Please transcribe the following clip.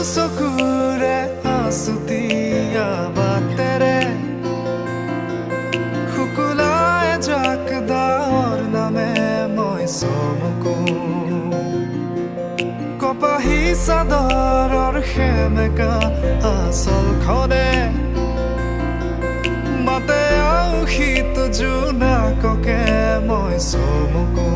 চকুৰে আছুতীয়া বাটেৰে শুকুলাই জাক দাৱৰ নামে মই চমকো কপাহী চাদৰৰ সেমেকা আঁচলখনে মাতে আউসীত জোনাককে মই চমকো